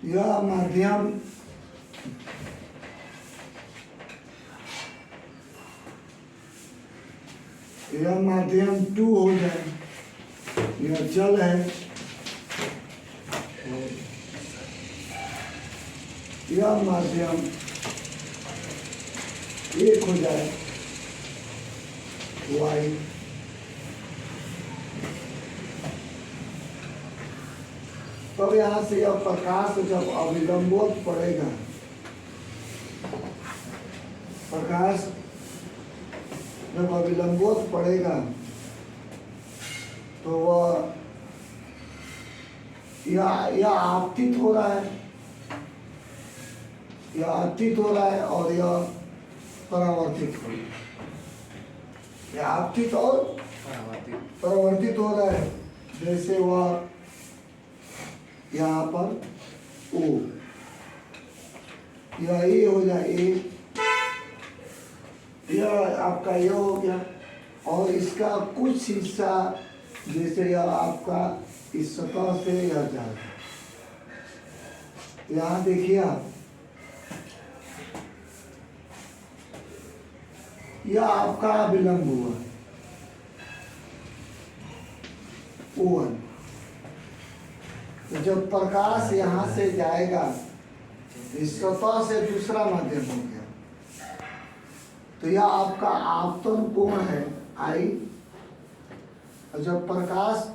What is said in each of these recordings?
यह माध्यम टू हो जाए। यह जल है, यह माध्यम एक हो जाए, वाई। तब यहाँ से यह प्रकाश जब अविलंबोत पड़ेगा, प्रकाश जब अविलंबोत पड़ेगा तो वह यह आपतित हो रहा है, यह आपतित हो रहा है और यह परावर्तित हो रहा है। यह आपतित और परावर्तित हो रहा है। जैसे वह यहाँ पर ओ, यह ए हो जाए, ए, यह आपका यह हो गया और इसका कुछ हिस्सा जैसे यह आपका इस सतह से यह जाएगा। यहाँ देखिए आप, यह आपका विलंब हुआ O1। तो जब प्रकाश यहाँ से जाएगा, इस सतह से दूसरा माध्यम हो गया, तो यह आपका आपतन कोण है I। और जब प्रकाश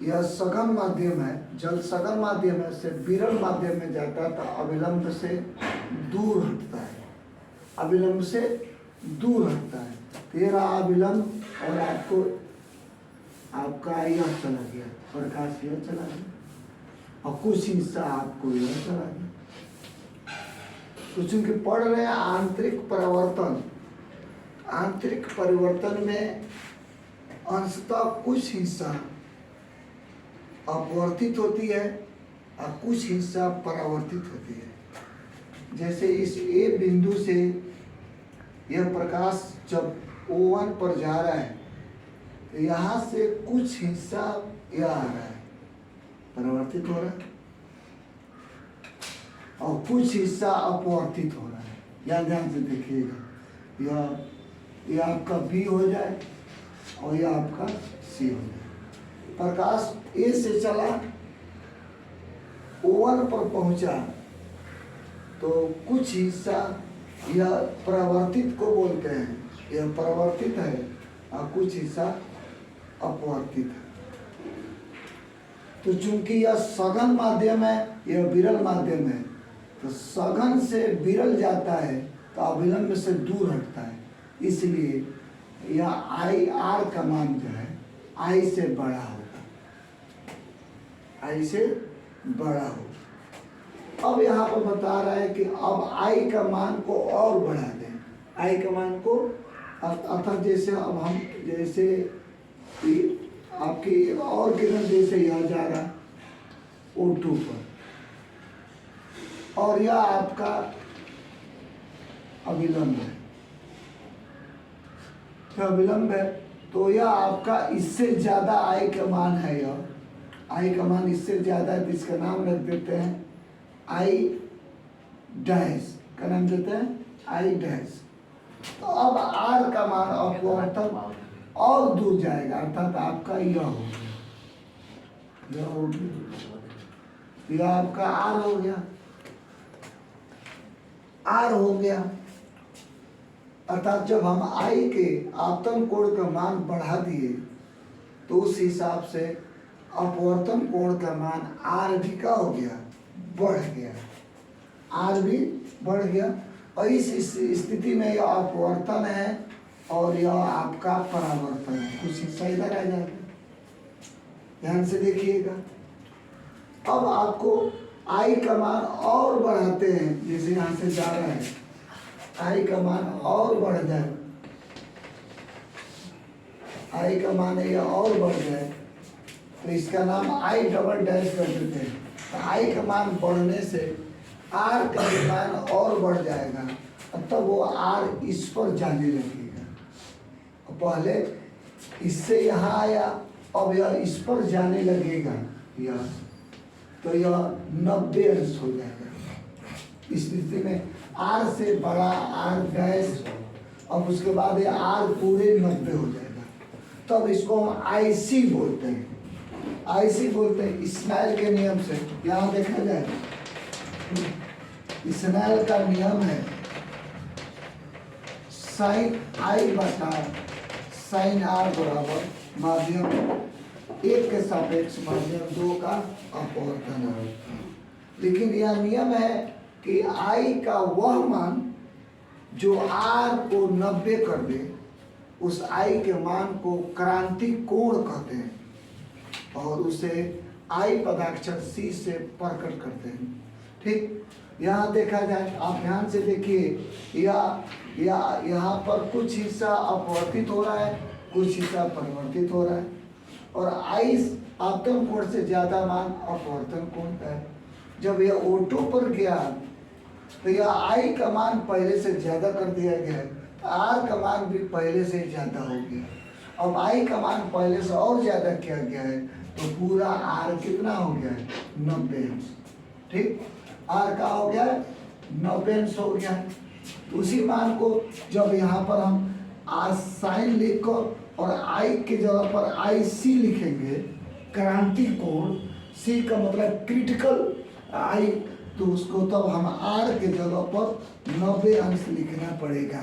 यह सघन माध्यम है, जल सघन माध्यम है, से विरल माध्यम में जाता है तो अविलंब से दूर हटता है, अविलंब से दूर हटता है। तेरा अविलंब और आपका यह चला गया, प्रकाश यह चला गया और कुछ हिस्सा आपको यह चला गया। तो चूंकि पढ़ रहे हैं आंतरिक परिवर्तन, आंतरिक परिवर्तन में अंशतः कुछ हिस्सा अपवर्तित होती है और कुछ हिस्सा परावर्तित होती है। जैसे इस ए बिंदु से यह प्रकाश जब O1 पर जा रहा है तो यहाँ से कुछ हिस्सा यह आ रहा है, परावर्तित हो रहा है और कुछ हिस्सा अपवर्तित हो रहा है। यहाँ ध्यान से देखिएगा, यह आपका B हो जाए और यह आपका C हो जाए। प्रकाश A से चला, O1 पर पहुंचा तो कुछ हिस्सा यह परावर्तित को बोलते हैं, यह परावर्तित है और कुछ हिस्सा अपवर्तित है। तो चूंकि यह सघन माध्यम है, यह विरल माध्यम है, तो सघन से विरल जाता है तो अविलंब से दूर हटता है। इसलिए यह IR का मान जो है I से बड़ा होगा, I से बड़ा होगा। अब यहाँ पर बता रहा है कि अब I का मान को और बढ़ा दें, I का मान को, अर्थात जैसे अब हम जैसे आपकी और किरण जैसे यह जा रहा O2 पर और यह आपका अविलंब है, यह अविलंब है, तो यह आपका इससे ज्यादा I का मान है, यह I का मान इससे ज्यादा है तो इसका नाम रख देते हैं I डैश, का नाम देते हैं I डैश। तो अब R का मान अपवर्तन और दूर जाएगा, अर्थात आपका यह हो गया, यह हो गया, यह आपका R हो गया, R हो गया। अर्थात जब हम I के आपतन कोण का मान बढ़ा दिए तो उस हिसाब से अपवर्तन कोण का मान R भी का हो गया, बढ़ गया, R भी बढ़ गया। और इस स्थिति में यह अपवर्तन है और यह आपका परावर्तन है, कुछ हिस्सा इधर आ जाएगा। ध्यान से देखिएगा। अब आपको I का मान और बढ़ाते हैं, जैसे यहाँ से जा रहा है I का मान और बढ़ जाए, I का मान यह और बढ़ जाए तो इसका नाम I डबल डैश कर देते हैं। तो I का मान बढ़ने से R का मान और बढ़ जाएगा, तब वो R इस पर जाने लगेगा। पहले इससे यहाँ आया, अब यह इस पर जाने लगेगा, यह तो यह 90 अंश हो जाएगा। इस स्थिति में आर से बड़ा आर डैश, अब उसके बाद ये आर पूरे 90 हो जाएगा, तब इसको हम आईसी बोलते हैं। आईसी बोलते हैं स्नेल के नियम से। यहाँ देखा जाए स्नेल का नियम है साइन आई बटा साइन आर बराबर माध्यम 1 के सापेक्ष माध्यम 2 का अपवर्तन है। लेकिन यह नियम है कि आई का वह मान जो आर को 90 कर दे, उस आई के मान को क्रांति कोण कहते हैं और उसे आई पदाक्षर सी से प्रकट करते हैं। ठीक, यहाँ देखा जाए, आप ध्यान से देखिए, या यहाँ पर कुछ हिस्सा अपवर्तित हो रहा है, कुछ हिस्सा परिवर्तित हो रहा है, और आई आपतन कोण से ज्यादा मान अपवर्तन कोण का है। जब यह O2 पर गया तो यह आई का मान पहले से ज्यादा कर दिया गया है, आर का मान भी पहले से ज्यादा हो गया। अब आई का मान पहले से और ज्यादा किया गया है, तो पूरा आर कितना हो गया है? 90 अंश। ठीक, आर का हो गया है 90 अंश हो गया है। उसी मान को जब यहाँ पर हम आर साइन लिखकर और आई के जगह पर आई सी लिखेंगे, क्रांति कोण, सी का मतलब क्रिटिकल आई, तो उसको तब हम आर के जगह पर 90 अंश लिखना पड़ेगा,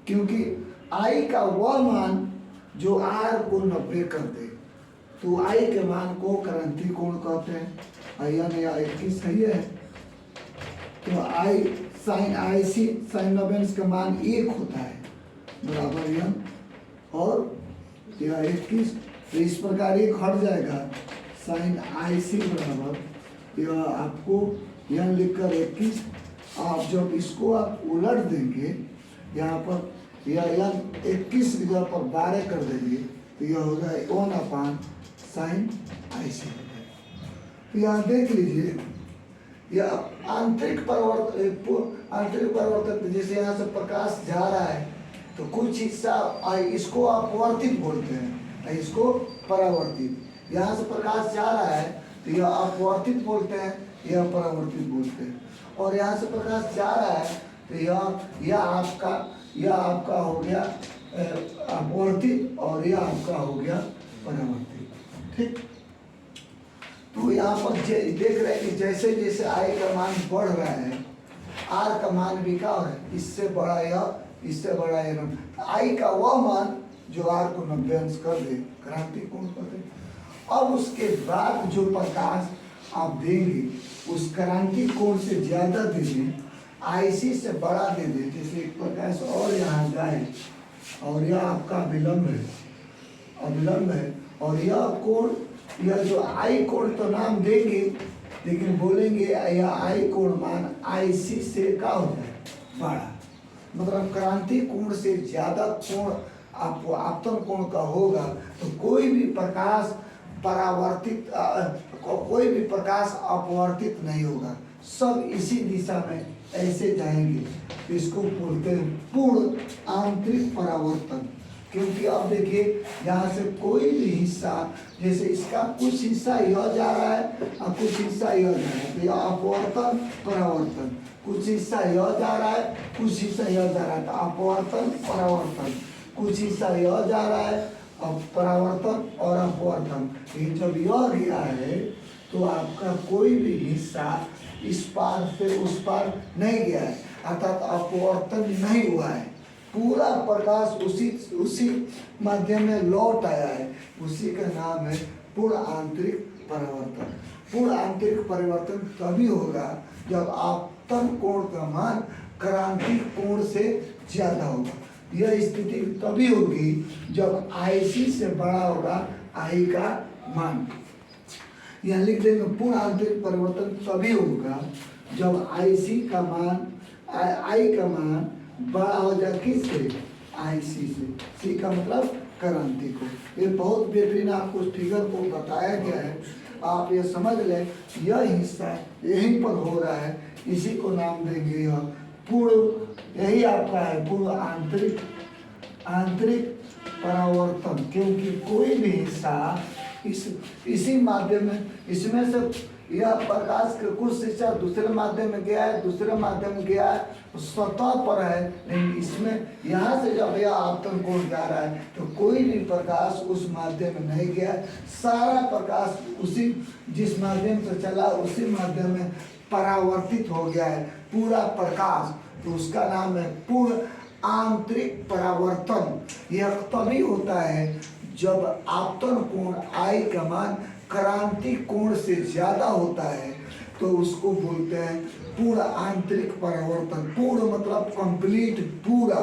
क्योंकि आई का वह मान जो आर को 90 कर दे, तो आई के मान को क्रांति कोण कहते हैं। यानी 21 सही है, तो आई साइन आई सी साइन 90 अंश का मान 1 होता है बराबर यन, और यह 21, तो इस प्रकार 1 हट जाएगा, साइन आई सी बराबर यह आपको यह लिखकर 21। आप जब इसको आप उलट देंगे, यहाँ पर यह 21 की जगह पर 12 कर देंगे, तो यह होगा 1 साइन आई सी। तो यहाँ देख लीजिए, यह आंतरिक परिवर्तन, जैसे यहाँ से प्रकाश जा रहा है तो कुछ हिस्सा, इसको अपवर्तित बोलते हैं, इसको परावर्तित। यहाँ से प्रकाश जा रहा है तो यह अपवर्तित बोलते हैं, यह परावर्तित बोलते हैं। और यहाँ से प्रकाश जा रहा है तो यह आपका हो गया अपवर्तित, और यह आपका हो गया परावर्तित। ठीक, तो यहाँ पर देख रहे हैं कि जैसे जैसे आई का मान बढ़ रहा है, आर का मान भी क्या है, इससे बड़ा यह, इससे बड़ा यह। आई का वह मान जो आर को 90 अंश कर दे, क्रांति कोण कर दे। अब उसके बाद जो प्रकाश आप देंगे उस क्रांति कोण से ज्यादा दे दें, आईसी से बड़ा दे दें, जैसे एक प्रकाश और यहाँ जाए, और यह आपका विलंब है, अविलंब है, और यह कोण, यह जो आई कोण तो नाम देंगे, लेकिन बोलेंगे यह आई कोण मान आईसी से क्या हो जाए, बड़ा। मतलब क्रांति कोण से ज्यादा कोण आपतन कोण का होगा, तो कोई भी प्रकाश परावर्तित, कोई भी प्रकाश अपवर्तित नहीं होगा, सब इसी दिशा में ऐसे जाएंगे। इसको बोलते हैं पूर्ण आंतरिक परावर्तन। क्योंकि अब देखिए, यहाँ से कोई भी हिस्सा, जैसे इसका कुछ हिस्सा यह जा रहा है और कुछ हिस्सा यह जा रहा है, तो यह अपवर्तन परावर्तन। कुछ हिस्सा यह जा रहा है, कुछ हिस्सा यह जा रहा है, तो अपवर्तन परावर्तन। कुछ हिस्सा यह जा रहा है, अब परावर्तन और अपवर्तन। लेकिन जब यह गया है तो आपका कोई भी हिस्सा इस पार से उस पार नहीं गया है, अर्थात अपवर्तन नहीं हुआ है। पूरा प्रकाश उसी माध्यम में लौट आया है, उसी का नाम है पूर्ण आंतरिक परिवर्तन। पूर्ण आंतरिक परिवर्तन तभी होगा जब आपतन कोण का मान क्रांति कोण से ज्यादा होगा। यह स्थिति तभी होगी जब आईसी से बड़ा होगा आई का मान। यह लिख देंगे, पूर्ण आंतरिक परिवर्तन तभी होगा जब आईसी का मान, आई का मान बड़ा हो जाए किससे, आईसी से। सी का मतलब क्रांति को। ये बहुत बेहतरीन आपको फिगर को बताया गया है, आप ये समझ लें। यह हिस्सा यहीं पर हो रहा है, इसी को नाम देंगे यह पूर्ण, यही आपका है पूर्ण आंतरिक परावर्तन। क्योंकि कोई भी हिस्सा इसी माध्यम में, इसमें से यह प्रकाश के कुछ शिक्षा दूसरे माध्यम में गया है, दूसरे माध्यम में गया है, सतह पर है, लेकिन इसमें यहाँ से जब यह आपतन कोण जा रहा है तो कोई भी प्रकाश उस माध्यम में नहीं गया, सारा प्रकाश उसी जिस माध्यम से चला उसी माध्यम में परावर्तित हो गया है पूरा प्रकाश। तो उसका नाम है पूर्ण आंतरिक परावर्तन। यह तभी होता है जब आपतन कोण I का मान क्रांति कोण से ज्यादा होता है, तो उसको बोलते हैं पूर्ण आंतरिक परावर्तन। पूर्ण मतलब कंप्लीट, पूरा,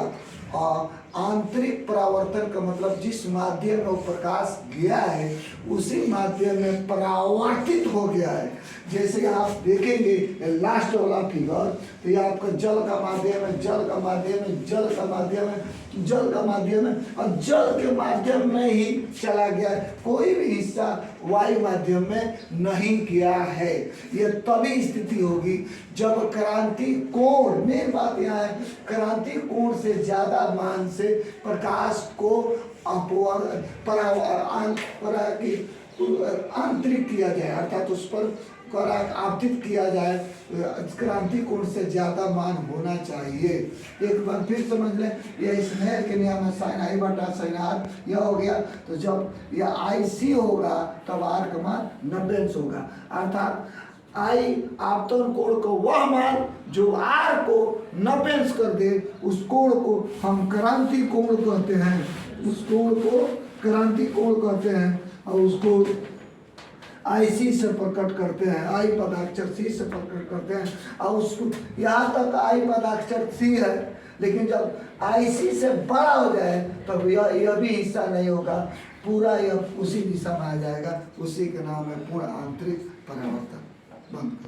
और आंतरिक परावर्तन का मतलब जिस माध्यम में वो प्रकाश गया है उसी माध्यम में परावर्तित हो गया है। जैसे आप देखेंगे लास्ट वाला फिगर, तो ये आपका जल का माध्यम है, जल का माध्यम है, जल का माध्यम है, जल का माध्यम है, और जल के माध्यम में ही चला गया है, कोई भी हिस्सा वायु माध्यम में नहीं गया है। ये तभी स्थिति होगी जब क्रांति कोण, मेन बात यहाँ है, क्रांति कोण से ज्यादा मान से प्रकाश को आंतरिक किया जाए, अर्थात उस पर आपतित किया जाए, क्रांति कोण से ज्यादा मान होना चाहिए। एक बार फिर समझ लें, यह स्नेल के नियम है, साइन I बटा साइन R यह हो गया। तो जब यह IC होगा तब R का मान 90 होगा, अर्थात I आपतन कोण को वह मान जो R को 90 कर दे, उस कोण को हम क्रांति कोण कहते हैं, उस कोण को क्रांति कोण कहते हैं, और उसको IC से प्रकट करते हैं, I पदाक्षर C से प्रकट करते हैं। और उसको यहाँ तक I पदाक्षर C है, लेकिन जब IC से बड़ा हो जाए तब यह भी हिस्सा नहीं होगा, पूरा यह उसी दिशा में आ जाएगा, उसी का नाम है पूर्ण आंतरिक परावर्तन। बंद।